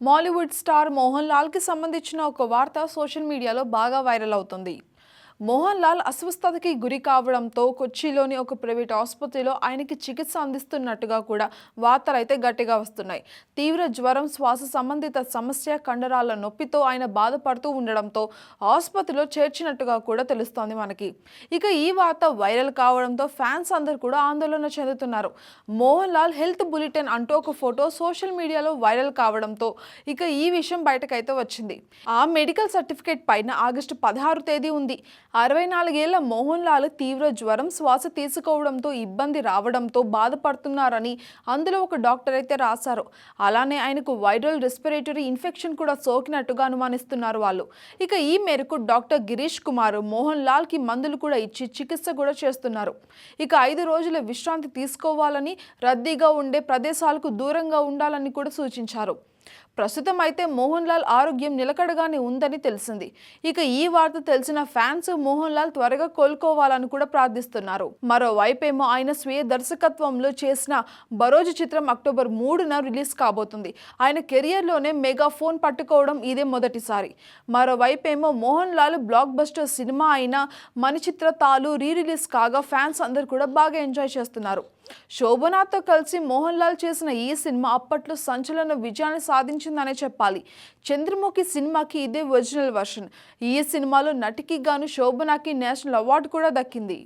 Mollywood star Mohan Lal కి సంబంధించిన ఒక వార్త సోషల్ మీడియాలో బాగా వైరల్ అవుతుంది. మోహన్ లాల్ అస్వస్థతకి గురి కావడంతో కొచ్చిలోని ఒక ప్రైవేట్ ఆసుపత్రిలో ఆయనకి చికిత్స అందిస్తున్నట్టుగా కూడా వార్తలు అయితే గట్టిగా వస్తున్నాయి. తీవ్ర జ్వరం, శ్వాస సంబంధిత సమస్య, కండరాల నొప్పితో ఆయన బాధపడుతూ ఉండడంతో ఆసుపత్రిలో చేర్చినట్టుగా కూడా తెలుస్తోంది మనకి. ఇక ఈ వార్త వైరల్ కావడంతో ఫ్యాన్స్ అందరూ కూడా ఆందోళన చెందుతున్నారు. మోహన్ లాల్ హెల్త్ బులెటిన్ అంటూ ఒక ఫోటో సోషల్ మీడియాలో వైరల్ కావడంతో ఇక ఈ విషయం బయటకైతే వచ్చింది. ఆ మెడికల్ సర్టిఫికేట్ పైన ఆగస్టు 16 తేదీ ఉంది. 64 ఏళ్ల మోహన్ లాల్ తీవ్ర జ్వరం, శ్వాస తీసుకోవడంతో ఇబ్బంది రావడంతో బాధపడుతున్నారని అందులో ఒక డాక్టర్ అయితే రాశారు. అలానే ఆయనకు వైరల్ రెస్పిరేటరీ ఇన్ఫెక్షన్ కూడా సోకినట్టుగా అనుమానిస్తున్నారు వాళ్ళు. ఇక ఈ మేరకు డాక్టర్ గిరీష్ కుమార్ మోహన్ లాల్ కి మందులు కూడా ఇచ్చి చికిత్స కూడా చేస్తున్నారు. ఇక 5 రోజుల విశ్రాంతి తీసుకోవాలని, రద్దీగా ఉండే ప్రదేశాలకు దూరంగా ఉండాలని కూడా సూచించారు. ప్రస్తుతం అయితే మోహన్ లాల్ ఆరోగ్యం నిలకడగానే ఉందని తెలిసింది. ఇక ఈ వార్త తెలిసిన ఫ్యాన్స్ మోహన్ లాల్ త్వరగా కోలుకోవాలని కూడా ప్రార్థిస్తున్నారు. మరోవైపేమో ఆయన స్వీయ దర్శకత్వంలో చేసిన బరోజ్ చిత్రం అక్టోబర్ 3న రిలీజ్ కాబోతుంది. ఆయన కెరియర్లోనే మెగా ఫోన్ పట్టుకోవడం ఇదే మొదటిసారి. మరోవైపేమో Mohan Lal blockbuster cinema అయిన మణిచిత్ర తాలు రీ రిలీజ్ కాగా ఫ్యాన్స్ అందరూ కూడా బాగా ఎంజాయ్ చేస్తున్నారు. శోభనాతో కలిసి మోహన్ లాల్ చేసిన ఈ సినిమా అప్పట్లో సంచలన విజయాన్ని సాధించిందనే చెప్పాలి. చంద్రముఖి సినిమాకి ఇదే ఒరిజినల్ వర్షన్. ఈ సినిమాలో నటికి గాను శోభనాకి నేషనల్ అవార్డు కూడా దక్కింది.